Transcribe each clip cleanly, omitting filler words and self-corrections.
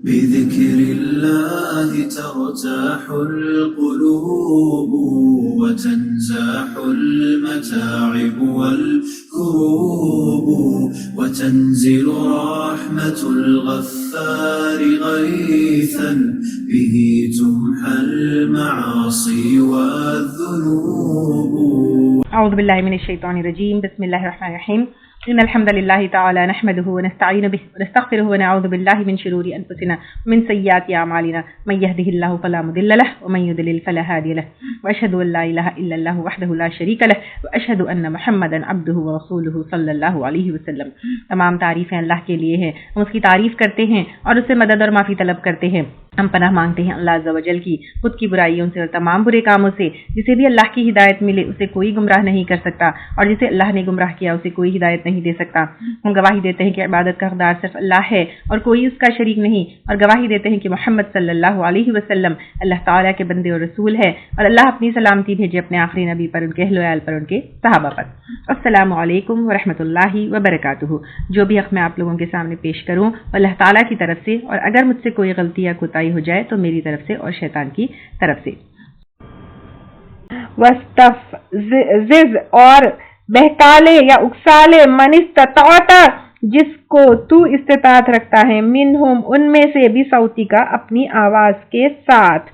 بذكر الله ترتاح القلوب وتنزاح المتاعب والكروب وتنزل رحمة الغفار غيثا به تمحى المعاصي والذنوب. اعوذ باللہ من الشیطان الرجیم. بسم اللہ الرحمن الرحیم. ان الحمد للہ تعالی نحمده ونستعین به ونستغفره ونعوذ باللہ من شرور انفسنا ومن سیئات اعمالنا من يهده الله فلا مضل له ومن يضلل فلا هادي له واشهد ان لا اله الا الله وحده لا شریک له واشهد ان محمدا عبده ورسوله صلی اللہ علیہ وسلم. تمام تعریفیں اللہ کے لیے ہیں. ہم اس کی تعریف کرتے ہیں اور اس سے مدد اور معافی طلب کرتے ہیں. ہم پناہ مانگتے ہیں اللہ عز و جل کی خود کی برائیوں سے اور تمام برے کاموں سے. جسے بھی اللہ کی ہدایت ملے اسے کوئی گمراہ نہیں کر سکتا اور جسے اللہ نے گمراہ کیا اسے کوئی ہدایت نہیں دے سکتا. ہم گواہی دیتے ہیں کہ عبادت کا حقدار صرف اللہ ہے اور کوئی اس کا شریک نہیں، اور گواہی دیتے ہیں کہ محمد صلی اللہ علیہ وسلم اللہ تعالیٰ کے بندے اور رسول ہے، اور اللہ اپنی سلامتی بھیجے اپنے آخری نبی پر، ان کے اہل و عیال پر، ان کے صحابہ پر. السلام علیکم ورحمۃ اللہ وبرکاتہ. جو بھی حق میں آپ لوگوں کے سامنے پیش کروں اللہ تعالیٰ کی طرف سے، اور اگر مجھ سے کوئی غلطی یا کوتاہی ہو جائے تو میری طرف سے اور شیطان کی طرف سے. وَاسْتَفْزِزْ اور بہکالے یا اکسالے من استطاعت جس کو تو استطاعت رکھتا ہے، منہم ان میں سے بھی صوتی کا اپنی آواز کے ساتھ.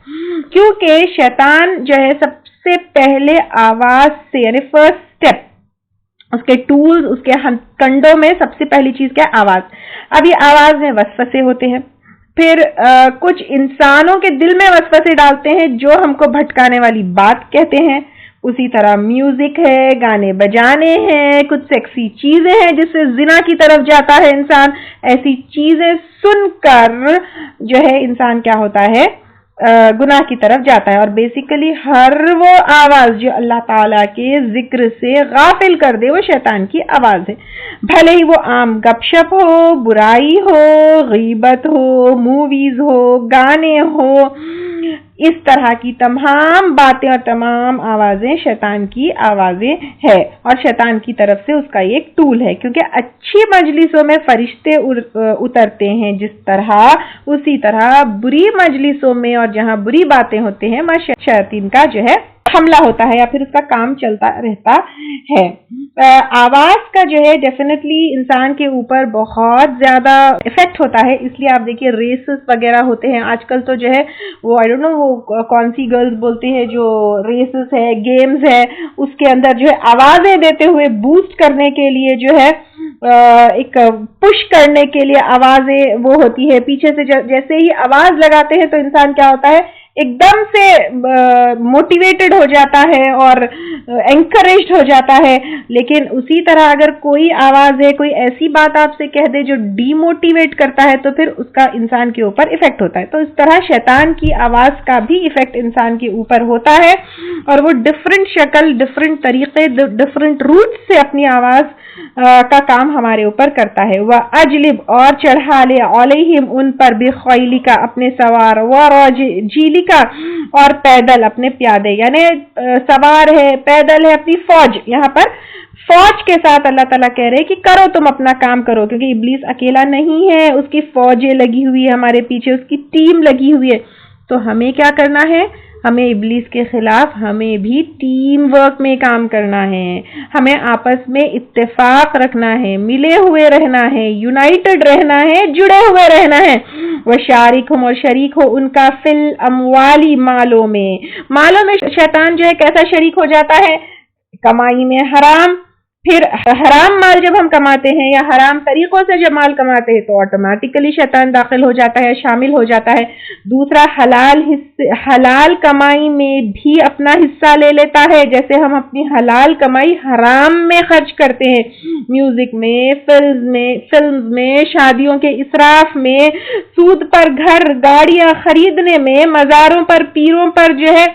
کیونکہ شیطان جو ہے سب سے پہلے آواز سے یعنی فرسٹ سٹیپ، اس کے ٹولز، اس کے کنڈوں میں سب سے پہلی چیز کیا؟ آواز. اب یہ آواز میں وسوسے ہوتے ہیں، پھر کچھ انسانوں کے دل میں وسوسے ڈالتے ہیں جو ہم کو بھٹکانے والی بات کہتے ہیں. اسی طرح میوزک ہے، گانے بجانے ہیں، کچھ سیکسی چیزیں ہیں جس سے زنا کی طرف جاتا ہے انسان. ایسی چیزیں سن کر جو ہے انسان کیا ہوتا ہے؟ گناہ کی طرف جاتا ہے. اور بیسیکلی ہر وہ آواز جو اللہ تعالیٰ کے ذکر سے غافل کر دے وہ شیطان کی آواز ہے. بھلے ہی وہ عام گپ شپ ہو، برائی ہو، غیبت ہو، موویز ہو، گانے ہو، اس طرح کی تمام باتیں اور تمام آوازیں شیطان کی آوازیں ہیں، اور شیطان کی طرف سے اس کا ایک ٹول ہے. کیونکہ اچھی مجلسوں میں فرشتے اترتے ہیں جس طرح، اسی طرح بری مجلسوں میں اور جہاں بری باتیں ہوتے ہیں وہاں شیاطین کا جو ہے حملہ ہوتا ہے یا پھر اس کا کام چلتا رہتا ہے. آواز کا جو ہے ڈیفینیٹلی انسان کے اوپر بہت زیادہ افیکٹ ہوتا ہے. اس لیے آپ دیکھیے ریسز وغیرہ ہوتے ہیں آج کل تو جو ہے وہ آئی ڈونٹ نو وہ کون سی گرلز بولتے ہیں جو ریسز ہے، گیمز ہے، اس کے اندر جو ہے آوازیں دیتے ہوئے بوسٹ کرنے کے لیے جو ہے ایک پش کرنے کے لیے آوازیں وہ ہوتی ہے پیچھے سے. جیسے ہی آواز لگاتے ہیں تو انسان کیا ہوتا ہے؟ ایک دم سے موٹیویٹڈ ہو جاتا ہے اور انکریجڈ ہو جاتا ہے. لیکن اسی طرح اگر کوئی آواز ہے، کوئی ایسی بات آپ سے کہہ دے جو ڈی موٹیویٹ کرتا ہے تو پھر اس کا انسان کے اوپر ایفیکٹ ہوتا ہے. تو اس طرح شیطان کی آواز کا بھی ایفیکٹ انسان کے اوپر ہوتا ہے، اور وہ ڈفرینٹ شکل، ڈفرینٹ طریقے، ڈفرینٹ روٹ سے اپنی آواز کا کام ہمارے اوپر کرتا ہے. وہ اجلب اور چڑھا لے علیہم ان پر بخیلی کا اپنے سوار، ورجیلی کا اور پیدل اپنے پیادے. یعنی سوار ہے، پیدل ہے، اپنی فوج. یہاں پر فوج کے ساتھ اللہ تعالیٰ کہہ رہے کہ کرو تم اپنا کام کرو، کیونکہ ابلیس اکیلا نہیں ہے، اس کی فوجیں لگی ہوئی ہے ہمارے پیچھے، اس کی ٹیم لگی ہوئی ہے. تو ہمیں کیا کرنا ہے؟ ہمیں ابلیس کے خلاف ہمیں بھی ٹیم ورک میں کام کرنا ہے. ہمیں آپس میں اتفاق رکھنا ہے، ملے ہوئے رہنا ہے، یونائٹڈ رہنا ہے، جڑے ہوئے رہنا ہے. وہ شارک ہوں اور شریک ہو ان کا فل اموالی مالوں میں. مالوں میں شیطان جو ہے کیسا شریک ہو جاتا ہے؟ کمائی میں حرام. پھر حرام مال جب ہم کماتے ہیں یا حرام طریقوں سے جب مال کماتے ہیں تو آٹومیٹیکلی شیطان داخل ہو جاتا ہے، شامل ہو جاتا ہے. دوسرا حلال کمائی میں بھی اپنا حصہ لے لیتا ہے. جیسے ہم اپنی حلال کمائی حرام میں خرچ کرتے ہیں، میوزک میں، فلمز میں، شادیوں کے اسراف میں، سود پر گھر گاڑیاں خریدنے میں، مزاروں پر، پیروں پر جو ہے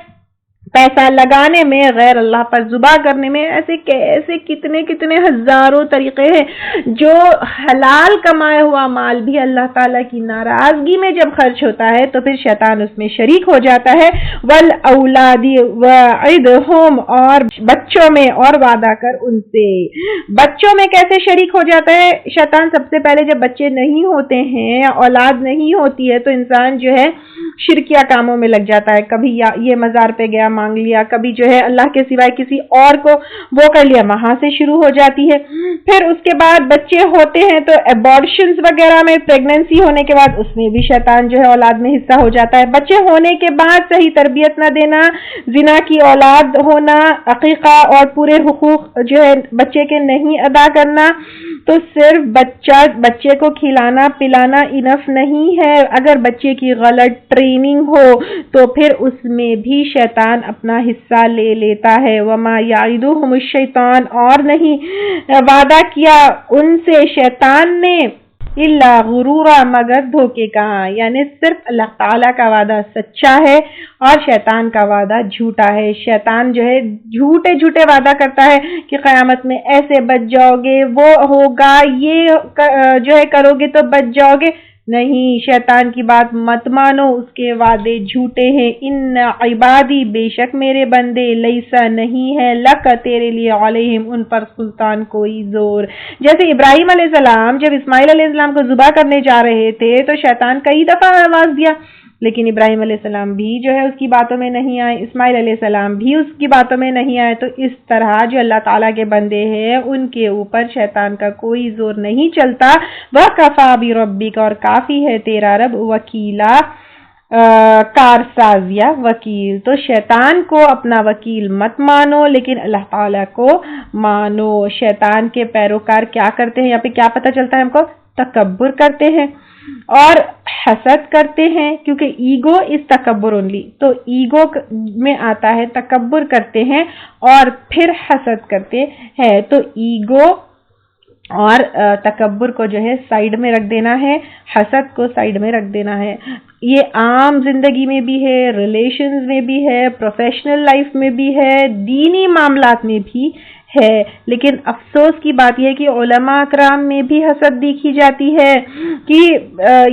پیسہ لگانے میں، غیر اللہ پر ذبح کرنے میں، ایسے کتنے کتنے ہزاروں طریقے ہیں۔ جو حلال کمایا ہوا مال بھی اللہ تعالیٰ کی ناراضگی میں جب خرچ ہوتا ہے تو پھر شیطان اس میں شریک ہو جاتا ہے۔ وَالْأَوْلَادِ وَعِدْهُمْ، اور بچوں میں اور وعدہ کر ان سے۔ بچوں میں کیسے شریک ہو جاتا ہے شیطان؟ سب سے پہلے جب بچے نہیں ہوتے ہیں، اولاد نہیں ہوتی ہے، تو انسان جو ہے شرکیہ کاموں میں لگ جاتا ہے۔ کبھی یہ مزار پہ گیا مانگ لیا، کبھی جو ہے اللہ کے سوائے کسی اور کو وہ کر لیا، وہاں سے شروع ہو جاتی ہے۔ پھر اس کے بعد بچے ہوتے ہیں تو ایبارشنز وغیرہ میں، پریگننسی ہونے کے بعد اس میں بھی شیطان جو ہے اولاد میں حصہ ہو جاتا ہے۔ بچے ہونے کے بعد صحیح تربیت نہ دینا، زنا کی اولاد ہونا، عقیقہ اور پورے حقوق جو ہے بچے کے نہیں ادا کرنا، تو صرف بچے کو کھلانا پلانا انف نہیں ہے۔ اگر بچے کی غلط ٹریننگ ہو تو پھر اس میں بھی شیطان اپنا حصہ لے لیتا ہے۔ وما یعدہم الشیطان، اور نہیں وعدہ کیا ان سے شیطان نے، الا غرورا، مگر دھوکے کا، یعنی صرف اللہ تعالیٰ کا وعدہ سچا ہے اور شیطان کا وعدہ جھوٹا ہے۔ شیطان جو ہے جھوٹے وعدہ کرتا ہے کہ قیامت میں ایسے بچ جاؤ گے، وہ ہوگا، یہ جو ہے کرو گے تو بچ جاؤ گے۔ نہیں، شیطان کی بات مت مانو، اس کے وعدے جھوٹے ہیں۔ ان عبادی، بے شک میرے بندے، لیسا، نہیں ہے، لک، تیرے لیے، علیہم، ان پر، سلطان، کوئی زور۔ جیسے ابراہیم علیہ السلام جب اسماعیل علیہ السلام کو ذبح کرنے جا رہے تھے تو شیطان کئی دفعہ آواز دیا، لیکن ابراہیم علیہ السلام بھی جو ہے اس کی باتوں میں نہیں آئے، اسماعیل علیہ السلام بھی اس کی باتوں میں نہیں آئے۔ تو اس طرح جو اللہ تعالیٰ کے بندے ہیں ان کے اوپر شیطان کا کوئی زور نہیں چلتا۔ وَكَفَى بِرَبِّكَ، اور کافی ہے تیرا رب، وکیلا، کارسازیہ، وکیل۔ تو شیطان کو اپنا وکیل مت مانو، لیکن اللہ تعالیٰ کو مانو۔ شیطان کے پیروکار کیا کرتے ہیں؟ یہاں پہ کیا پتہ چلتا ہے ہم کو؟ تکبر کرتے ہیں اور حسد کرتے ہیں، کیونکہ ایگو از تکبر اونلی، تو ایگو میں آتا ہے تکبر کرتے ہیں اور پھر حسد کرتے ہیں۔ تو ایگو اور تکبر کو جو ہے سائیڈ میں رکھ دینا ہے، حسد کو سائیڈ میں رکھ دینا ہے۔ یہ عام زندگی میں بھی ہے، ریلیشنز میں بھی ہے، پروفیشنل لائف میں بھی ہے، دینی معاملات میں بھی ہے، لیکن افسوس کی بات یہ ہے کہ علماء اکرام میں بھی حسد دیکھی جاتی ہے کہ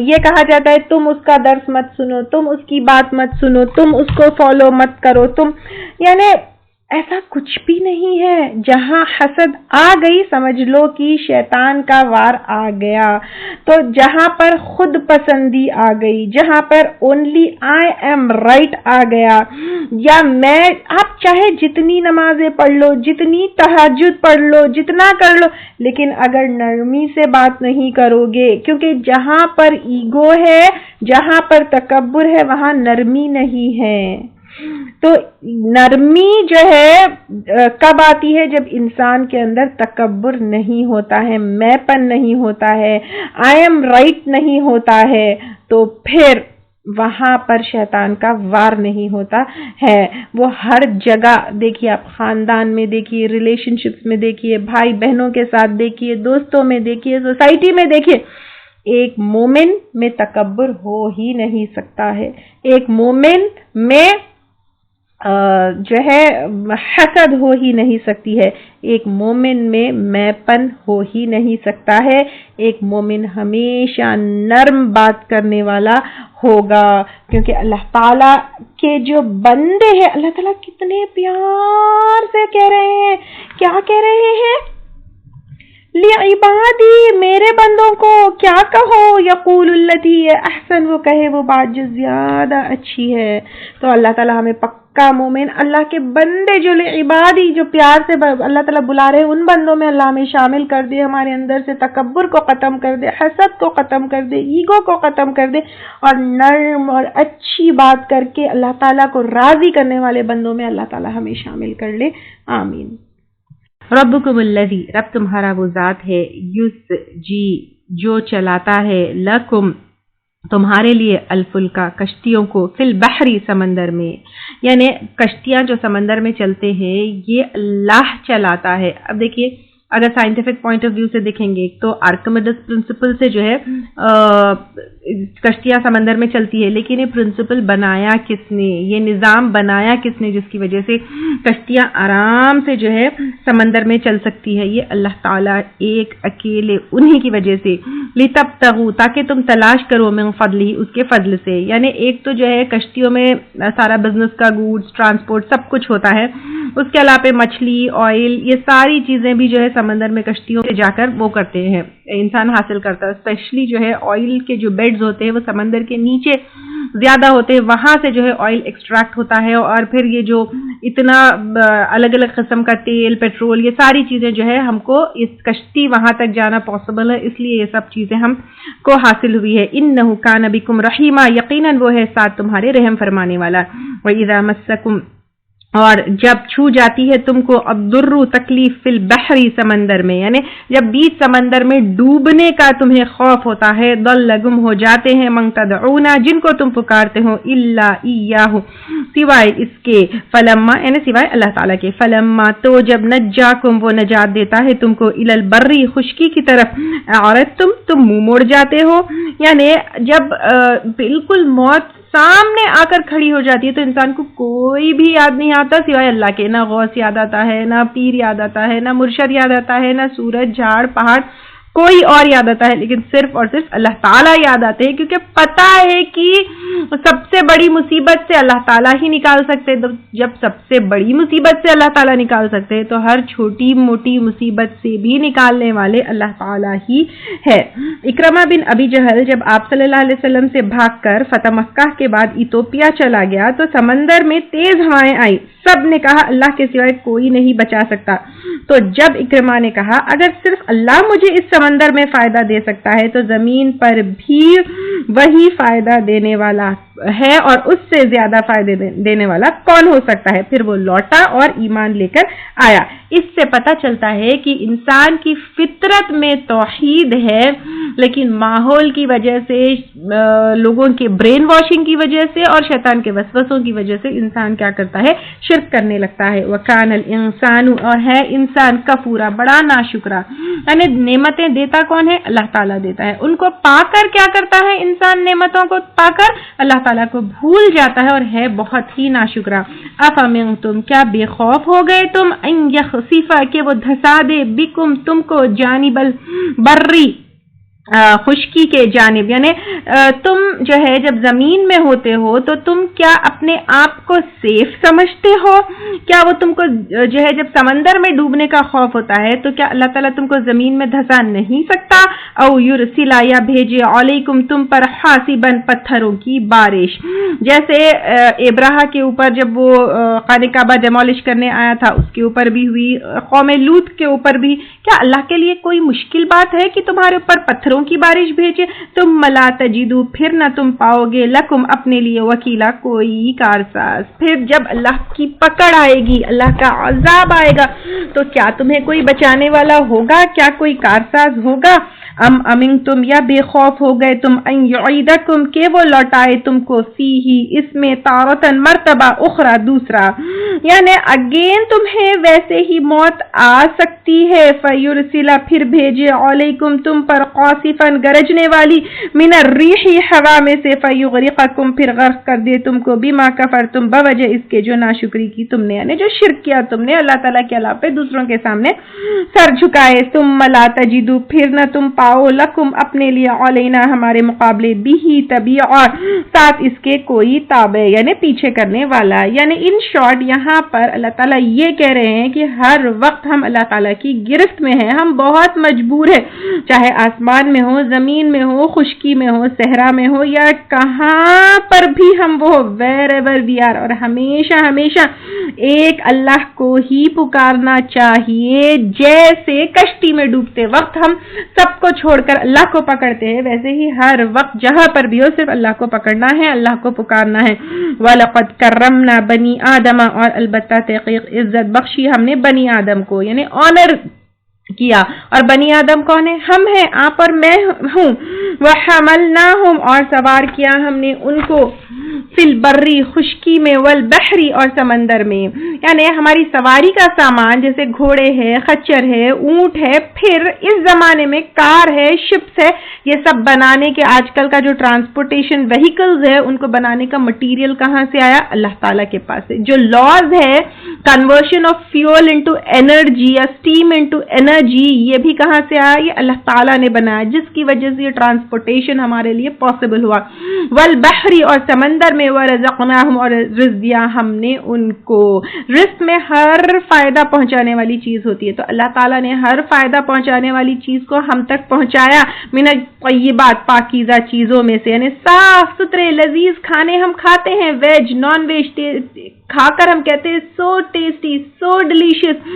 یہ کہا جاتا ہے تم اس کا درس مت سنو، تم اس کی بات مت سنو، تم اس کو فالو مت کرو، یعنی ایسا کچھ بھی نہیں ہے۔ جہاں حسد آ گئی سمجھ لو کہ شیطان کا وار آ گیا۔ تو جہاں پر خود پسندی آ گئی، جہاں پر اونلی آئی ایم رائٹ آ گیا، یا میں، آپ چاہے جتنی نمازیں پڑھ لو، جتنی تہجد پڑھ لو، جتنا کر لو، لیکن اگر نرمی سے بات نہیں کرو گے، کیونکہ جہاں پر ایگو ہے، جہاں پر تکبر ہے، وہاں نرمی نہیں ہے۔ تو نرمی جو ہے کب آتی ہے؟ جب انسان کے اندر تکبر نہیں ہوتا ہے، میں پن نہیں ہوتا ہے، آئی ایم رائٹ نہیں ہوتا ہے، تو پھر وہاں پر شیطان کا وار نہیں ہوتا ہے۔ وہ ہر جگہ دیکھیے، آپ خاندان میں دیکھیے، ریلیشن شپس میں دیکھیے، بھائی بہنوں کے ساتھ دیکھیے، دوستوں میں دیکھیے، سوسائٹی میں دیکھیے، ایک مومن میں تکبر ہو ہی نہیں سکتا ہے، ایک مومن میں جو ہے حسد ہو ہی نہیں سکتی ہے، ایک مومن میں پن ہو ہی نہیں سکتا ہے، ایک مومن ہمیشہ نرم بات کرنے والا ہوگا، کیونکہ اللہ تعالیٰ کے جو بندے ہیں، اللہ تعالیٰ کتنے پیار سے کہہ رہے ہیں، کیا کہہ رہے ہیں؟ لعبادی، میرے بندوں کو کیا کہو، یقول التی احسن، وہ کہے وہ بات جو زیادہ اچھی ہے۔ تو اللہ تعالیٰ ہمیں پکا مومن، اللہ کے بندے جو لعبادی، جو پیار سے اللہ تعالیٰ بلا رہے ہیں، ان بندوں میں اللہ ہمیں شامل کر دے، ہمارے اندر سے تکبر کو ختم کر دے، حسد کو ختم کر دے، ایگو کو ختم کر دے، اور نرم اور اچھی بات کر کے اللہ تعالیٰ کو راضی کرنے والے بندوں میں اللہ تعالیٰ ہمیں شامل کر لے، آمین۔ ربکم الذی، رب تمہارا وہ ذات ہے، یسجی، جو چلاتا ہے، لکم، تمہارے لیے، الفلکا، کشتیوں کو، فی البحری، سمندر میں، یعنی کشتیاں جو سمندر میں چلتے ہیں یہ اللہ چلاتا ہے۔ اب دیکھیے اگر سائنٹیفک پوائنٹ آف ویو سے دیکھیں گے تو آرکمیڈس پرنسپل سے جو ہے کشتیاں سمندر میں چلتی ہے، لیکن یہ پرنسپل بنایا کس نے، یہ نظام بنایا کس نے جس کی وجہ سے کشتیاں آرام سے جو ہے سمندر میں چل سکتی ہے؟ یہ اللہ تعالیٰ ایک اکیلے انہی کی وجہ سے، لِتَبْتَغُوا تاکہ تم تلاش کرو من فضلہ اس کے فضل سے، یعنی ایک تو جو ہے کشتیوں میں سارا بزنس کا گوڈز ٹرانسپورٹ سب کچھ ہوتا ہے، اس کے علاوہ مچھلی آئل یہ ساری چیزیں بھی جو ہے سمندر میں کشتیوں سے جا کر وہ کرتے ہیں انسان حاصل کرتا ہے، اسپیشلی جو ہے آئل کے جو بیڈز ہوتے ہیں وہ سمندر کے نیچے زیادہ ہوتے ہیں، وہاں سے جو ہے آئل ایکسٹریکٹ ہوتا ہے، اور پھر یہ جو اتنا الگ الگ قسم کا تیل پیٹرول یہ ساری چیزیں جو ہے ہم کو اس کشتی وہاں تک جانا پاسبل ہے، اس لیے یہ سب چیزیں ہم کو حاصل ہوئی ہے۔ اِنَّهُ كَانَ بِكُمْ رَحِيمًا یقیناً وہ ہے ساتھ تمہارے رحم فرمانے والا۔ وَإِذَا مَسَّكُمْ اور جب چھو جاتی ہے تم کو الضر تکلیف فی البحر سمندر میں، یعنی جب بیچ سمندر میں ڈوبنے کا تمہیں خوف ہوتا ہے، ضل گم ہو جاتے ہیں من تدعون جن کو تم پکارتے ہو، الا ایاہ سوائے اس کے، فلما یعنی سوائے اللہ تعالیٰ کے، فلما تو جب نجاکم وہ نجات دیتا ہے تم کو الی البر خشکی کی طرف، عرضتم تم منہ موڑ جاتے ہو، یعنی جب بالکل موت سامنے آ کر کھڑی ہو جاتی ہے تو انسان کو کوئی بھی یاد نہیں آتا سوائے اللہ کے، نہ غوث یاد آتا ہے، نہ پیر یاد آتا ہے، نہ مرشد یاد آتا ہے، نہ سورج جھاڑ پہاڑ کوئی اور یاد آتا ہے، لیکن صرف اور صرف اللہ تعالیٰ یاد آتے ہیں، کیونکہ پتہ ہے کہ سب سے بڑی مصیبت سے اللہ تعالیٰ ہی نکال سکتے ہیں۔ جب سب سے بڑی مصیبت سے اللہ تعالیٰ نکال سکتے ہیں تو ہر چھوٹی موٹی مصیبت سے بھی نکالنے والے اللہ تعالیٰ ہی ہے۔ اکرمہ بن ابی جہل جب آپ صلی اللہ علیہ وسلم سے بھاگ کر فتح مکہ کے بعد ایتھوپیا چلا گیا تو سمندر میں تیز ہوائیں آئی، سب نے کہا اللہ کے سوائے کوئی نہیں بچا سکتا، تو جب اکرمہ نے کہا اگر صرف اللہ مجھے اس سمندر میں فائدہ دے سکتا ہے تو زمین پر بھی وہی فائدہ دینے والا ہے، اور اس سے زیادہ فائدے دینے والا کون ہو سکتا ہے؟ پھر وہ لوٹا اور ایمان لے کر آیا۔ اس سے پتہ چلتا ہے کہ انسان کی فطرت میں توحید ہے، لیکن ماحول کی وجہ سے، لوگوں کے برین واشنگ کی وجہ سے اور شیطان کے وسوسوں کی وجہ سے انسان کیا کرتا ہے؟ شرک کرنے لگتا ہے۔ وَكَانَ الْإِنسَانُ اور ہے انسان کفورا بڑا ناشکرا، یعنی نعمتیں دیتا کون ہے؟ اللہ تعالیٰ دیتا ہے، ان کو پا کر کیا کرتا ہے انسان؟ نعمتوں کو پا کر اللہ تعالیٰ کو بھول جاتا ہے اور ہے بہت ہی ناشکرا۔ افامنتم کیا بے خوف ہو گئے تم، ان یخسفا کہ وہ دھسا دے بکم تم کو، جانب البری خشکی کے جانب، یعنی تم جو ہے جب زمین میں ہوتے ہو تو تم کیا اپنے آپ کو سیف سمجھتے ہو؟ کیا وہ تم کو جو ہے جب سمندر میں ڈوبنے کا خوف ہوتا ہے تو کیا اللہ تعالیٰ تم کو زمین میں دھسا نہیں سکتا؟ او یرسلا یا بھیجے علیکم تم پر حاسباً پتھروں کی بارش، جیسے ابراہ کے اوپر جب وہ خانہ کعبہ ڈیمولش کرنے آیا تھا اس کے اوپر بھی ہوئی، قوم لوط کے اوپر بھی، کیا اللہ کے لیے کوئی مشکل بات ہے کہ تمہارے اوپر پتھروں کی بارش بھیجے؟ تم لا تجدو پھر نہ تم پاؤ گے لکم اپنے لیے وکیلا کوئی کارساز، پھر جب اللہ کی پکڑ آئے گی، اللہ کا عذاب آئے گا تو کیا تمہیں کوئی بچانے والا ہوگا؟ کیا کوئی کارساز ہوگا؟ ام امن تم یا بے خوف ہو گئے تم ان یعیدکم کہ وہ لوٹائے تم کو فیہی اس میں تارتن مرتبہ اخرى دوسرا، یعنی اگین تمہیں ویسے ہی موت آ سکتی ہے، فیرسلا پھر بھیجے علیکم تم پر قاصفن گرجنے والی، من الریح ہوا میں سے، فیغرقکم پھر غرق کر دے تم کو، بما کفرتم بوجہ اس کے جو ناشکری کی تم نے، یعنی جو شرک کیا تم نے اللہ تعالیٰ کے علاوہ دوسروں کے سامنے سر جھکائے، ثم لا تجدو پھر نہ تم پاؤ لکم اپنے لیے علینا ہمارے مقابلے بھی طبیع اور ساتھ اس کے کوئی تابع یعنی پیچھے کرنے والا، یعنی ان شارٹ یہاں پر اللہ تعالیٰ یہ کہہ رہے ہیں کہ ہر وقت ہم اللہ تعالیٰ کی گرفت میں ہیں، ہم بہت مجبور ہیں، چاہے آسمان میں ہو، زمین میں ہو، خشکی میں ہو، صحرا میں ہو، یا کہاں پر بھی ہم وہ ویر ایور وی آر، اور ہمیشہ ہمیشہ ایک اللہ کو ہی پکارنا چاہیے، جیسے کشتی میں ڈوبتے وقت ہم سب کو چھوڑ کر اللہ کو پکڑتے ہیں، ویسے ہی ہر وقت جہاں پر بھی ہو صرف اللہ کو پکڑنا ہے، اللہ کو پکارنا ہے۔ وَلَقَدْ كَرَّمْنَا بَنِي آدَمَ اور البتہ تحقیق عزت بخشی ہم نے بنی آدم کو، یعنی آنر کیا، اور بنی آدم کون ہے؟ ہم ہیں، آپ اور میں ہوں۔ وَحَمَلْنَاهُمْ اور سوار کیا ہم نے ان کو فی البری خشکی میں، والبحری اور سمندر میں، یعنی ہماری سواری کا سامان جیسے گھوڑے ہے، خچر ہے، اونٹ ہے، پھر اس زمانے میں کار ہے، شپس ہے، یہ سب بنانے کے آج کل کا جو ٹرانسپورٹیشن وہیکلز ہے ان کو بنانے کا مٹیریل کہاں سے آیا؟ اللہ تعالیٰ کے پاس سے. جو لاز ہے conversion of fuel into energy یا اسٹیم انٹو انرجی، یہ بھی کہاں سے آیا؟ یہ اللہ تعالیٰ نے بنایا، جس کی وجہ سے یہ ٹرانسپورٹیشن ہمارے لیے پاسبل ہوا. والبحری اور سمندر میں، ورزقناہم اور رزق دیا ہم نے ان کو. رزق میں ہر فائدہ پہنچانے والی چیز ہوتی ہے، تو اللہ تعالیٰ نے ہر فائدہ پہنچانے والی چیز کو ہم تک پہنچایا. من الطیبات پاکیزہ چیزوں میں سے، یعنی صاف ستھرے لذیذ کھانے ہم کھاتے ہیں، ویج نان ویج کھا کر ہم کہتے ہیں سو ٹیسٹی سو ڈیلیشیس،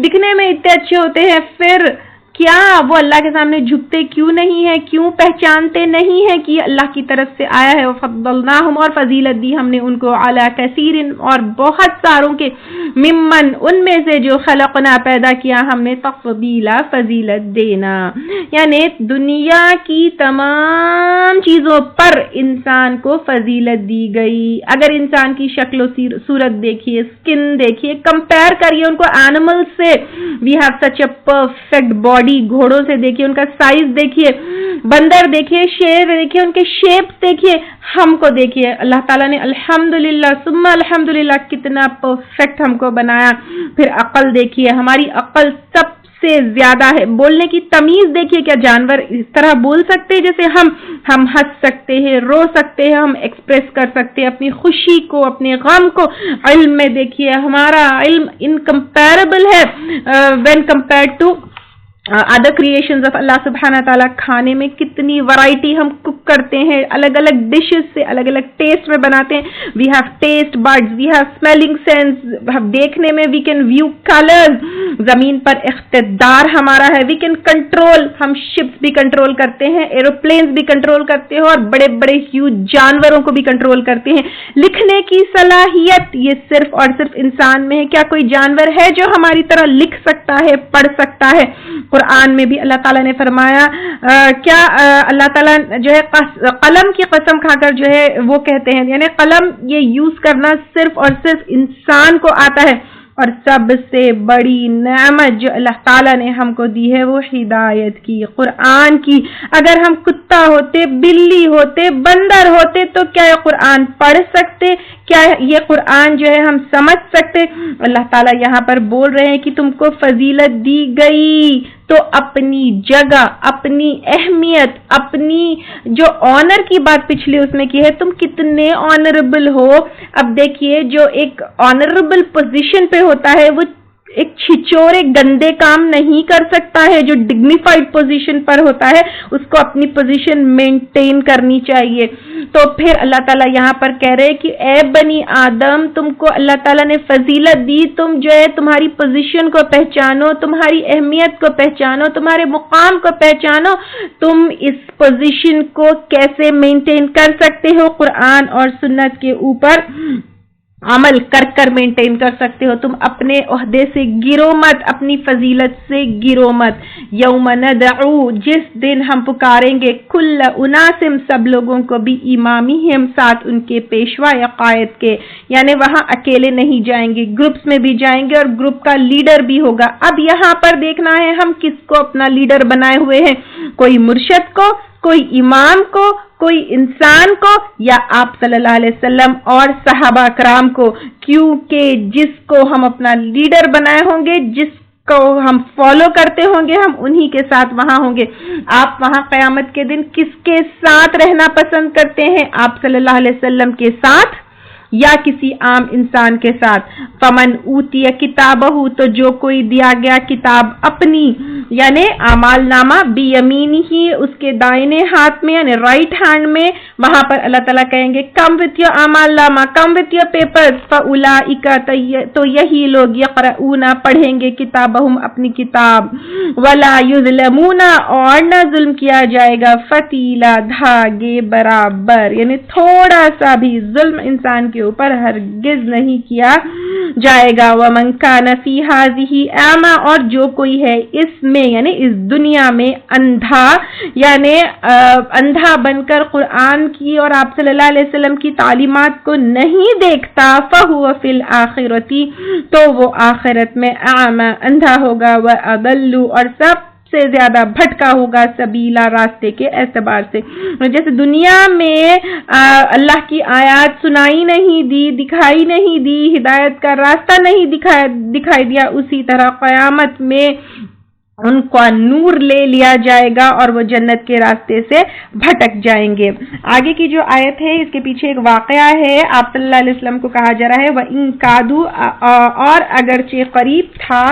دکھنے میں اتنے اچھے ہوتے ہیں، پھر کیا وہ اللہ کے سامنے جھکتے کیوں نہیں ہے؟ کیوں پہچانتے نہیں ہیں کہ یہ اللہ کی طرف سے آیا ہے؟ وفضلناہم اور فضیلت دی ہم نے ان کو، علی کثیر اور بہت ساروں کے، ممن ان میں سے جو خلقنا پیدا کیا ہم نے، تفضیلا فضیلت دینا، یعنی دنیا کی تمام چیزوں پر انسان کو فضیلت دی گئی. اگر انسان کی شکل و صورت دیکھیے، اسکن دیکھیے، کمپیئر کریے ان کو اینیمل سے، we have such a perfect body. گھوڑوں سے دیکھیے ان کا سائز دیکھیے، بندر دیکھیے، شیر دیکھیے، ان کے شیپ دیکھیے، ہم کو دیکھیے. اللہ تعالیٰ نے الحمدللہ ثم الحمدللہ کتنا پرفیکٹ ہم کو بنایا. پھر عقل دیکھیے، ہماری عقل سب سے زیادہ ہے. بولنے کی تمیز دیکھیے، کیا جانور اس طرح بول سکتے ہیں جیسے ہم ہنس سکتے ہیں، رو سکتے ہیں، ہم ایکسپریس کر سکتے ہیں اپنی خوشی کو، اپنے غم کو. علم میں دیکھیے، ہمارا علم انکمپیریبل ہے when compared to other creations of اللہ سبحانہ تعالیٰ. کھانے میں کتنی ورائٹی ہم کک کرتے ہیں، الگ الگ ڈشز سے الگ الگ ٹیسٹ میں بناتے ہیں. We have taste buds, we have smelling sense, دیکھنے میں وی کین ویو کلرز. زمین پر اقتدار ہمارا ہے، وی کین کنٹرول، ہم شپس بھی کنٹرول کرتے ہیں، ایروپلینز بھی کنٹرول کرتے ہیں، اور بڑے بڑے ہیوج جانوروں کو بھی کنٹرول کرتے ہیں. لکھنے کی صلاحیت یہ صرف اور صرف انسان میں ہے. کیا کوئی جانور ہے جو ہماری طرح لکھ سکتا ہے، پڑھ سکتا ہے؟ قرآن میں بھی اللہ تعالیٰ نے فرمایا، کیا اللہ تعالیٰ جو ہے قلم کی قسم کھا کر جو ہے وہ کہتے ہیں، یعنی قلم یہ یوز کرنا صرف اور صرف انسان کو آتا ہے. اور سب سے بڑی نعمت جو اللہ تعالیٰ نے ہم کو دی ہے وہ ہدایت کی، قرآن کی. اگر ہم کتا ہوتے، بلی ہوتے، بندر ہوتے تو کیا یہ قرآن پڑھ سکتے؟ کیا یہ قرآن جو ہے ہم سمجھ سکتے؟ اللہ تعالیٰ یہاں پر بول رہے ہیں کہ تم کو فضیلت دی گئی تو اپنی جگہ، اپنی اہمیت، اپنی جو آنر کی بات پچھلی اس میں کی ہے، تم کتنے آنریبل ہو. اب دیکھیے جو ایک آنریبل پوزیشن پہ ہوتا ہے وہ ایک چھچورے گندے کام نہیں کر سکتا ہے. جو ڈگنیفائڈ پوزیشن پر ہوتا ہے اس کو اپنی پوزیشن مینٹین کرنی چاہیے. تو پھر اللہ تعالیٰ یہاں پر کہہ رہے کہ اے بنی آدم، تم کو اللہ تعالیٰ نے فضیلت دی، تم جو ہے تمہاری پوزیشن کو پہچانو، تمہاری اہمیت کو پہچانو، تمہارے مقام کو پہچانو. تم اس پوزیشن کو کیسے مینٹین کر سکتے ہو؟ قرآن اور سنت کے اوپر عمل کر کر مینٹین کر سکتے ہو. تم اپنے عہدے سے گرو مت، اپنی فضیلت سے گرو مت. یوم ندعو، جس دن ہم پکاریں گے، کل اناسم، سب لوگوں کو، بھی امامہم، ساتھ ان کے پیشوا یا قائد کے، یعنی وہاں اکیلے نہیں جائیں گے، گروپس میں بھی جائیں گے اور گروپ کا لیڈر بھی ہوگا. اب یہاں پر دیکھنا ہے ہم کس کو اپنا لیڈر بنائے ہوئے ہیں، کوئی مرشد کو، کوئی امام کو، کوئی انسان کو، یا آپ صلی اللہ علیہ وسلم اور صحابہ کرام کو. کیونکہ جس کو ہم اپنا لیڈر بنائے ہوں گے، جس کو ہم فالو کرتے ہوں گے، ہم انہی کے ساتھ وہاں ہوں گے. آپ وہاں قیامت کے دن کس کے ساتھ رہنا پسند کرتے ہیں؟ آپ صلی اللہ علیہ وسلم کے ساتھ یا کسی عام انسان کے ساتھ؟ فمن اوتی کتابہ، تو جو کوئی دیا گیا کتاب اپنی، یعنی اعمال نامہ، بیمینہ، اس کے دائنے ہاتھ میں، یعنی رائٹ ہینڈ میں. وہاں پر اللہ تعالیٰ کہیں گے کم وتھ یور اعمال نامہ، کم وتھ یور پیپرز. فاولئک، تو یہی لوگ، یقرؤون، پڑھیں گے، کتابہم، اپنی کتاب. ولا یظلمون، اور نہ ظلم کیا جائے گا، فتیلا، دھاگے برابر، یعنی تھوڑا سا بھی ظلم انسان کے اوپر ہرگز نہیں کیا جائے گا. ومن کان فی ہذہ اعمی، اور جو کوئی ہے اس میں یعنی اس دنیا میں اندھا یعنی اندھا بن کر قرآن کی اور آپ صلی اللہ علیہ وسلم کی تعلیمات کو نہیں دیکھتا فَهُوَ فِي الْآخِرَةِ تو وہ آخرت میں اعمی اندھا ہوگا وَأَضَلُّ اور سب سے زیادہ بھٹکا ہوگا سبیلا راستے کے اعتبار سے. جیسے دنیا میں اللہ کی آیات سنائی نہیں دی، دکھائی نہیں دی، ہدایت کا راستہ نہیں دکھائی دیا، اسی طرح قیامت میں ان کا نور لے لیا جائے گا اور وہ جنت کے راستے سے بھٹک جائیں گے. آگے کی جو آیت ہے اس کے پیچھے ایک واقعہ ہے. آپ صلی اللہ علیہ وسلم کو کہا جا رہا ہے وَإِن كَادُوا اور اگرچہ قریب تھا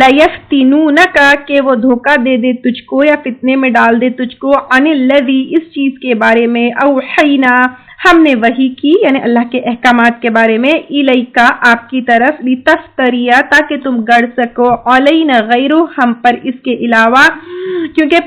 لَيَفْتِنُونَكَ کہ وہ دھوکہ دے دے تجھ کو یا فتنے میں ڈال دے تجھ کو عَنِ الَّذِي اس چیز کے بارے میں أَوْحَيْنَا ہم نے وحی کی یعنی اللہ کے احکامات کے بارے میں الیکا آپ کی طرف لتفتریا تاکہ تم گڑھ سکو علینا غیرہ ہم پر اس کے علاوہ. کیونکہ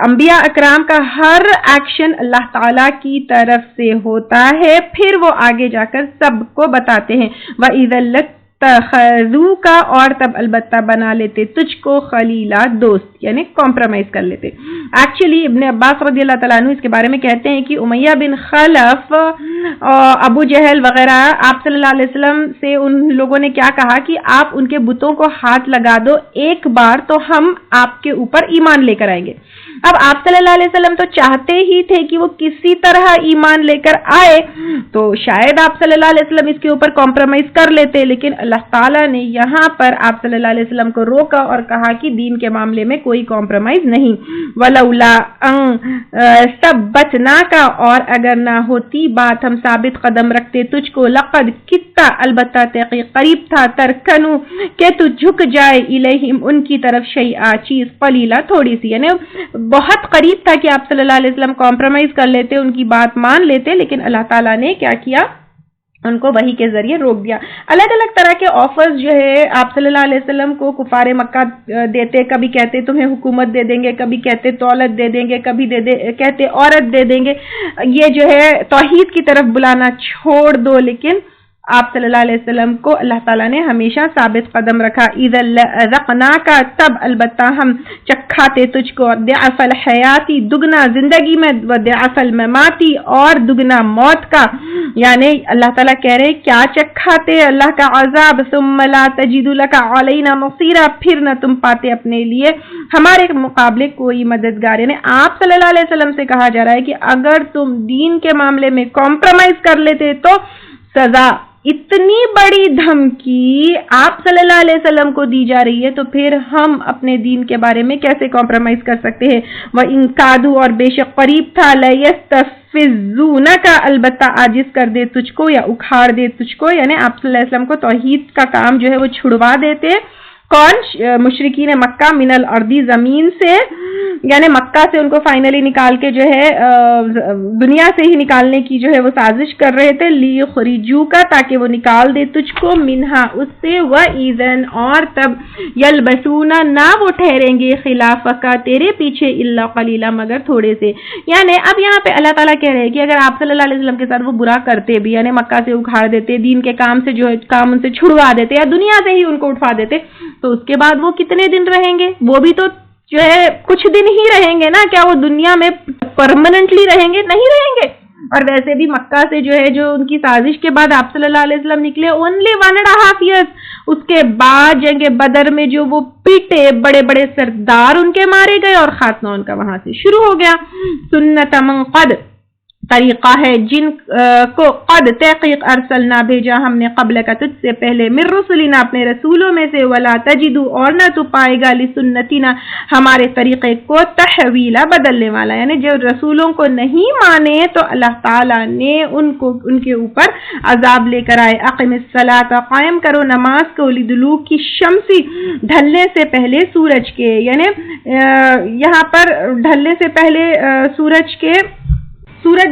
انبیاء اکرام کا ہر ایکشن اللہ تعالیٰ کی طرف سے ہوتا ہے پھر وہ آگے جا کر سب کو بتاتے ہیں. وَإِذَا تخذو کا اور تب البتہ بنا لیتے تجھ کو خلیلا دوست یعنی کمپرومائز کر لیتے. ایکچولی ابن عباس رضی اللہ تعالیٰ عنہ اس کے بارے میں کہتے ہیں کہ امیہ بن خلف ابو جہل وغیرہ آپ صلی اللہ علیہ وسلم سے ان لوگوں نے کیا کہا کہ آپ ان کے بتوں کو ہاتھ لگا دو ایک بار تو ہم آپ کے اوپر ایمان لے کر آئیں گے. اب آپ صلی اللہ علیہ وسلم تو چاہتے ہی تھے کہ وہ کسی طرح ایمان لے کر آئے تو شاید آپ صلی اللہ علیہ وسلم اس کے اوپر کمپرومائز کر لیتے، لیکن اللہ تعالیٰ نے یہاں پر آپ صلی اللہ علیہ وسلم کو روکا اور کہا کہ دین کے معاملے میں کوئی کمپرومائز نہیں. وَلَوْلَا أَن ثَبَّتْنَاكَ اور اگر نہ ہوتی بات ہم ثابت قدم رکھتے تجھ کو لقد کتا البتہ تحقیق قریب تھا ترکنو کہ تو جھک جائے الیہم ان کی طرف شیئا چیز قلیلہ تھوڑی سی یعنی بہت قریب تھا کہ آپ صلی اللہ علیہ وسلم کمپرومائز کر لیتے ان کی بات مان لیتے، لیکن اللہ تعالیٰ نے کیا کیا ان کو وحی کے ذریعے روک دیا. الگ الگ طرح کے آفرز جو ہے آپ صلی اللہ علیہ وسلم کو کفار مکہ دیتے، کبھی کہتے تمہیں حکومت دے دیں گے، کبھی کہتے دولت دے دیں گے، کبھی کہتے عورت دے دیں گے. یہ جو ہے توحید کی طرف بلانا چھوڑ دو، لیکن آپ صلی اللہ علیہ وسلم کو اللہ تعالیٰ نے ہمیشہ ثابت قدم رکھا. اذا لذقناک تب البتہ ہم چکھاتے تجھ کو ضعف الحیاتی دگنا زندگی میں و ضعف المماتی اور دگنا موت کا. یعنی اللہ تعالیٰ کہہ رہے کیا چکھاتے اللہ کا عذاب ثم لا تجد لک علینا نصیرا پھر نہ تم پاتے اپنے لیے ہمارے مقابلے کوئی مددگار. یعنی آپ صلی اللہ علیہ وسلم سے کہا جا رہا ہے کہ اگر تم دین کے معاملے میں کمپرومائز کر لیتے تو سزا. اتنی بڑی دھمکی آپ صلی اللہ علیہ وسلم کو دی جا رہی ہے تو پھر ہم اپنے دین کے بارے میں کیسے کمپرومائز کر سکتے ہیں. وَإِن كَادُوا اور بے شک قریب تھا لَيَسْتَفِزُّونَكَ البتہ عاجز کر دے تجھ کو یا اکھاڑ دے تجھ کو یعنی آپ صلی اللہ علیہ وسلم کو توحید کا کام جو ہے وہ چھڑوا دیتے. کون؟ مشرکین مکہ من الارضی زمین سے یعنی مکہ سے ان کو فائنلی نکال کے جو ہے دنیا سے ہی نکالنے کی جو ہے وہ سازش کر رہے تھے. لیخرجوکا تاکہ وہ نکال دے تجھ کو منہا اس سے وَإِذَن اور تب یلبسونا نہ وہ ٹھہریں گے خلافکا تیرے پیچھے الا قلیلا مگر تھوڑے سے. یعنی اب یہاں پہ اللہ تعالیٰ کہہ رہے ہیں کہ اگر آپ صلی اللہ علیہ وسلم کے ساتھ وہ برا کرتے بھی یعنی مکہ سے اکھاڑ دیتے دین کے کام سے جو ہے کام ان سے چھڑوا دیتے یا دنیا سے ہی ان کو اٹھوا دیتے تو اس کے بعد وہ کتنے دن رہیں گے؟ وہ بھی تو جو ہے کچھ دن ہی رہیں گے نا. کیا وہ دنیا میں پرماننٹلی رہیں گے؟ نہیں رہیں گے. اور ویسے بھی مکہ سے جو ہے جو ان کی سازش کے بعد آپ صلی اللہ علیہ وسلم نکلے only 1.5 years. اس کے بعد جنگ بدر میں جو وہ پیٹے بڑے بڑے سردار ان کے مارے گئے اور خاتمہ ان کا وہاں سے شروع ہو گیا. سنت من قد طریقہ ہے جن کو قد تحقیق ارسلنا بھیجا ہم نے قبل کا تجھ سے پہلے من رسلنا اپنے رسولوں میں سے ولا تجدو اور نہ تو پائے گا لسنتنا ہمارے طریقے کو تحویلا بدلنے والا. یعنی جو رسولوں کو نہیں مانے تو اللہ تعالیٰ نے ان کے اوپر عذاب لے کر آئے. اقم الصلاۃ قائم کرو نماز کو لدلوک کی شمسی ڈھلنے سے پہلے سورج کے یعنی یہاں پر ڈھلنے سے پہلے سورج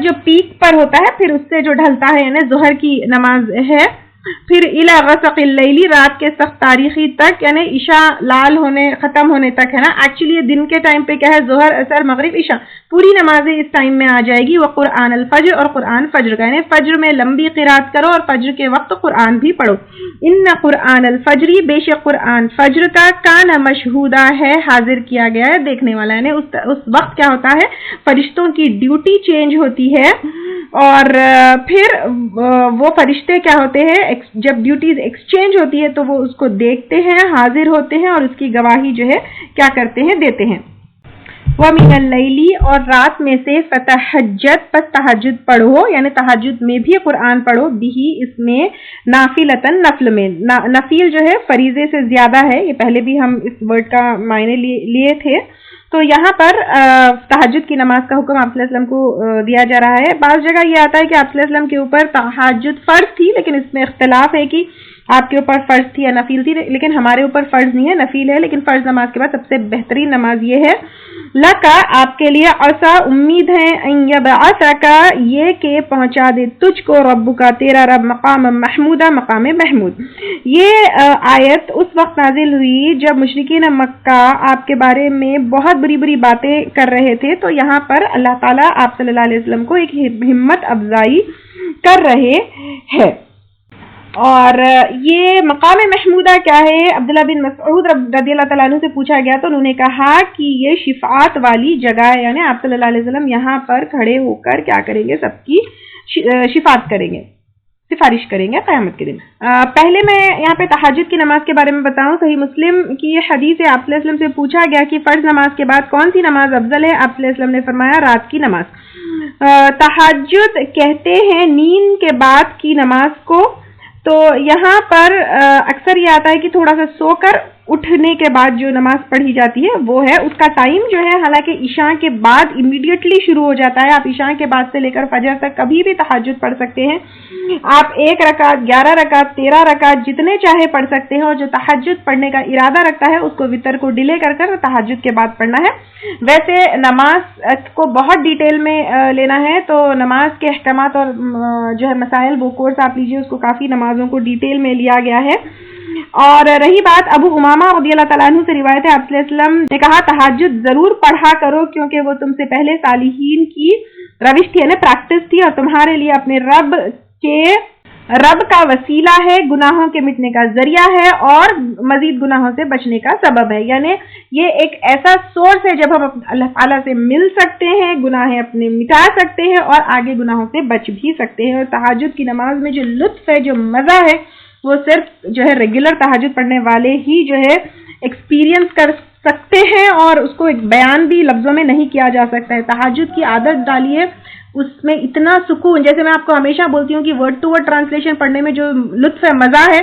جو پیک پر ہوتا ہے پھر اس سے جو ڈھلتا ہے یعنی ظہر کی نماز ہے پھر الی غسق اللیل، رات کے سخت تاریخی تک، یعنی عشاء لال ہونے ختم ہونے تک ہے نا. ایکچولی یہ دن کے ٹائم پہ کیا ہے، ظہر اثر مغرب عشاء پوری نمازیں اس ٹائم میں آ جائے گی. وقرآن الفجر، اور قرآن فجر کا، یعنی فجر میں لمبی قرات کرو اور فجر کے وقت قرآن بھی پڑھو. ان قرآن الفجر، بے شک قرآن فجر کا، کان مشہودہ ہے، حاضر کیا گیا ہے، دیکھنے والا. یعنی اس وقت کیا ہوتا ہے، فرشتوں کی ڈیوٹی چینج ہوتی ہے، اور پھر وہ فرشتے کیا ہوتے ہیں، جب ڈیوٹیز ایکسچینج ہوتی ہے تو وہ اس کو دیکھتے ہیں، حاضر ہوتے ہیں، اور اس کی گواہی جو ہے کیا کرتے ہیں، دیتے ہیں. وَمِنَ اللَّيْلِ، اور رات میں سے، فَتَحَجَّدْ، پس تہجد پڑھو، یعنی تہجد میں بھی قرآن پڑھو، بھی اس میں نافلتاً، نفل میں. نفیل جو ہے فریضے سے زیادہ ہے، یہ پہلے بھی ہم اس ورڈ کا معنی لیے تھے. تو یہاں پر تہجد کی نماز کا حکم آپ صلی اللہ علیہ وسلم کو دیا جا رہا ہے. بعض جگہ یہ آتا ہے کہ آپ صلی اللہ علیہ وسلم کے اوپر تہجد فرض تھی، لیکن اس میں اختلاف ہے کہ آپ کے اوپر فرض تھی یا نفیل تھی، لیکن ہمارے اوپر فرض نہیں ہے، نفیل ہے. لیکن فرض نماز کے بعد سب سے بہترین نماز یہ ہے، لکا، آپ کے لیے، عسا، امید ہے، ان یبعثک، یہ کہ پہنچا دے تجھ کو، ربک، تیرا رب، مقام محمودہ، مقام محمود. یہ آیت اس وقت نازل ہوئی جب مشرکین مکہ آپ کے بارے میں بہت بری بری باتیں کر رہے تھے. تو یہاں پر اللہ تعالیٰ آپ صلی اللہ علیہ وسلم کو ایک ہمت افزائی کر رہے ہیں. اور یہ مقام محمودہ کیا ہے، عبداللہ بن مسعود رضی اللہ تعالیٰ عنہ سے پوچھا گیا تو انہوں نے کہا کہ یہ شفاعت والی جگہ ہے، یعنی آپ صلی اللہ علیہ وسلم یہاں پر کھڑے ہو کر کیا کریں گے، سب کی شفاعت کریں گے، سفارش کریں گے قیامت کے دن. پہلے میں یہاں پہ تہجد کی نماز کے بارے میں بتاؤں. صحیح مسلم کی یہ حدیث ہے، آپ صلی اللہ علیہ وسلم سے پوچھا گیا کہ فرض نماز کے بعد کون سی نماز افضل ہے، آپ صلی اللہ علیہ وسلم نے فرمایا رات کی نماز. تہجد کہتے ہیں نیند کے بعد کی نماز کو. تو یہاں پر اکثر یہ آتا ہے کہ تھوڑا سا سو کر اٹھنے کے بعد جو نماز پڑھی جاتی ہے وہ ہے، اس کا ٹائم جو ہے حالانکہ عشاء کے بعد امیڈیٹلی شروع ہو جاتا ہے. آپ عشاء کے بعد سے لے کر فجر تک کبھی بھی تہجد پڑھ سکتے ہیں. آپ 1 رکعت، 11 رکعت، 13 رکعت جتنے چاہے پڑھ سکتے ہیں. اور جو تہجد پڑھنے کا ارادہ رکھتا ہے اس کو وتر کو ڈیلے کر کر تہجد کے بعد پڑھنا ہے. ویسے نماز کو بہت ڈیٹیل میں لینا ہے تو نماز کے احکامات اور جو ہے مسائل، وہ کورس آپ لیجئے، اس کو کافی نمازوں کو ڈیٹیل میں لیا گیا ہے. اور رہی بات ابو امامہ رضی اللہ تعالیٰ عنہ سے روایت ہے، آپ صلی اللہ علیہ وسلم نے کہا تہجد ضرور پڑھا کرو کیونکہ وہ تم سے پہلے صالحین کی روش تھی، یعنی پریکٹس تھی، اور تمہارے لیے اپنے رب کا وسیلہ ہے، گناہوں کے مٹنے کا ذریعہ ہے، اور مزید گناہوں سے بچنے کا سبب ہے. یعنی یہ ایک ایسا سورس ہے جب ہم اللہ تعالیٰ سے مل سکتے ہیں، گناہیں اپنے مٹا سکتے ہیں اور آگے گناہوں سے بچ بھی سکتے ہیں. اور تہجد کی نماز میں جو لطف ہے، جو مزہ ہے، وہ صرف جو ہے ریگولر تہجد پڑھنے والے ہی جو ہے ایکسپیرینس کر سکتے ہیں، اور اس کو ایک بیان بھی لفظوں میں نہیں کیا جا سکتا ہے. تہجد کی عادت ڈالیے، اس میں اتنا سکون، جیسے میں آپ کو ہمیشہ بولتی ہوں کہ ورڈ ٹو ورڈ ٹرانسلیشن پڑھنے میں جو لطف ہے، مزہ ہے،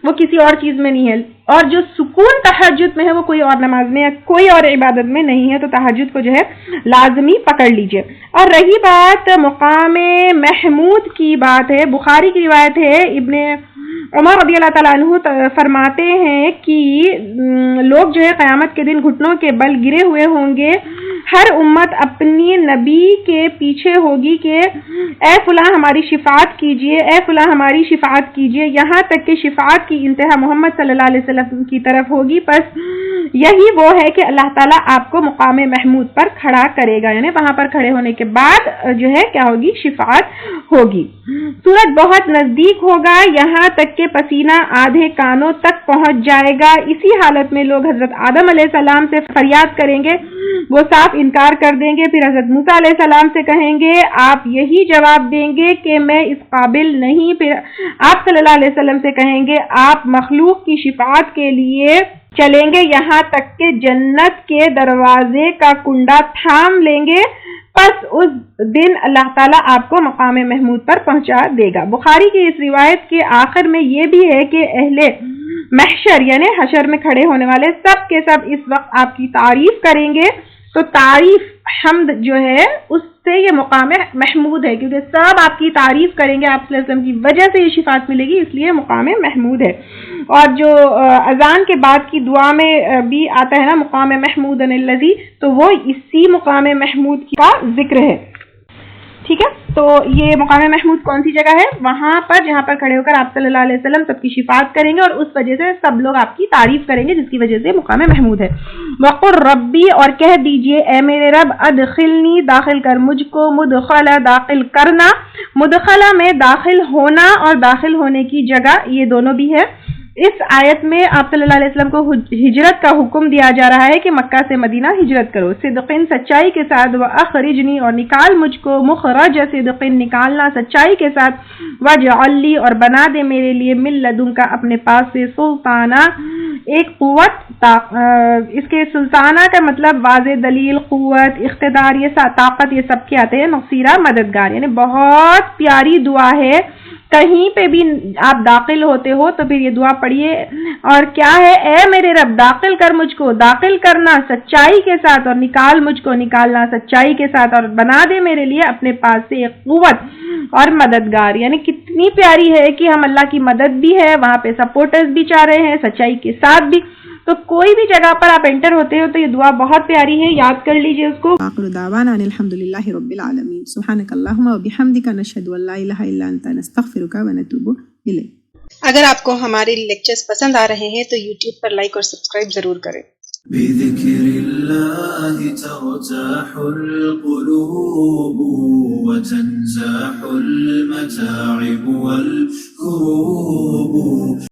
وہ کسی اور چیز میں نہیں ہے. اور جو سکون تہجد میں ہے وہ کوئی اور نماز میں یا کوئی اور عبادت میں نہیں ہے. تو تہجد کو جو ہے لازمی پکڑ لیجئے. اور رہی بات مقام محمود کی بات ہے، بخاری کی روایت ہے، ابن عمر رضی اللہ تعالیٰ عنہ فرماتے ہیں کہ لوگ جو ہے قیامت کے دن گھٹنوں کے بل گرے ہوئے ہوں گے. ہر امت اپنی نبی کے پیچھے ہوگی کہ اے فلاں ہماری شفاعت کیجئے، اے فلاں ہماری شفاعت کیجئے، یہاں تک کہ شفاعت کی انتہا محمد صلی اللہ علیہ وسلم کی طرف ہوگی. پس یہی وہ ہے کہ اللہ تعالیٰ آپ کو مقام محمود پر کھڑا کرے گا، یعنی وہاں پر کھڑے ہونے کے بعد جو ہے کیا ہوگی، شفاعت ہوگی. سورج بہت نزدیک ہوگا، یہاں تک کہ پسینہ آدھے کانوں تک پہنچ جائے گا. اسی حالت میں لوگ حضرت آدم علیہ السلام سے فریاد کریں گے، وہ صاف انکار کر دیں گے. پھر حضرت موسیٰ علیہ السلام سے کہیں گے، آپ یہی جواب دیں گے کہ میں اس قابل نہیں. پھر آپ صلی اللہ علیہ وسلم سے کہیں گے، آپ مخلوق کی شفاعت کے لیے چلیں گے، یہاں تک کہ جنت کے دروازے کا کنڈا تھام لیں گے. پس اس دن اللہ تعالیٰ آپ کو مقام محمود پر پہنچا دے گا. بخاری کی اس روایت کے آخر میں یہ بھی ہے کہ اہل محشر یعنی حشر میں کھڑے ہونے والے سب کے سب اس وقت آپ کی تعریف کریں گے. تو تعریف، حمد جو ہے اس سے یہ مقام محمود ہے، کیونکہ سب آپ کی تعریف کریں گے، آپ صلی اللہ علیہ وسلم کی وجہ سے یہ شفاعت ملے گی، اس لیے مقام محمود ہے. اور جو اذان کے بعد کی دعا میں بھی آتا ہے نا مقام محمود الذی، تو وہ اسی مقام محمود کا ذکر ہے. ٹھیک ہے. تو یہ مقام محمود کون سی جگہ ہے؟ وہاں پر جہاں پر کھڑے ہو کر آپ صلی اللہ علیہ وسلم سب کی شفاعت کریں گے اور اس وجہ سے سب لوگ آپ کی تعریف کریں گے، جس کی وجہ سے مقام محمود ہے. وقر ربی، اور کہہ دیجئے اے میرے رب، ادخلنی، داخل کر مجھ کو، مدخلا، داخل کرنا، مدخلا میں داخل ہونا اور داخل ہونے کی جگہ، یہ دونوں بھی ہے. اس آیت میں آپ صلی اللہ علیہ وسلم کو ہجرت کا حکم دیا جا رہا ہے کہ مکہ سے مدینہ ہجرت کرو. صدقین، سچائی کے ساتھ، واخرجنی، اور نکال مجھ کو، مخرج صدقین، نکالنا سچائی کے ساتھ، واجعل لی، اور بنا دے میرے لیے، من لدنک، اپنے پاس سے، سلطانہ، ایک قوت. اس کے سلطانہ کا مطلب واضح دلیل، قوت، اقتدار، یہ طاقت، یہ سب کے آتے ہیں. نصیرہ، مددگار، یعنی بہت پیاری دعا ہے. کہیں پہ بھی آپ داخل ہوتے ہو تو پھر یہ دعا پڑھیے. اور کیا ہے؟ اے میرے رب، داخل کر مجھ کو، داخل کرنا سچائی کے ساتھ، اور نکال مجھ کو، نکالنا سچائی کے ساتھ، اور بنا دے میرے لیے اپنے پاس سے ایک قوت اور مددگار. یعنی کتنی پیاری ہے کہ ہم اللہ کی مدد بھی ہے، وہاں پہ سپورٹرز بھی چاہ رہے ہیں، سچائی کے ساتھ بھی. تو کوئی بھی جگہ پر آپ انٹر ہوتے ہو تو یہ دعا بہت پیاری ہے، یاد کر لیجئے اس کو. آخر دعوانا ان الحمدللہ رب العالمین. سبحانک اللہم و بحمدک، نشہد ان لا الہ الا انت، نستغفرک و نتوب الیک. اگر آپ کو ہمارے لیکچرز پسند آ رہے ہیں تو یوٹیوب پر لائک اور سبسکرائب ضرور کریں. بذكر الله ترتاح القلوب وتنزاح المتاعب والكروب.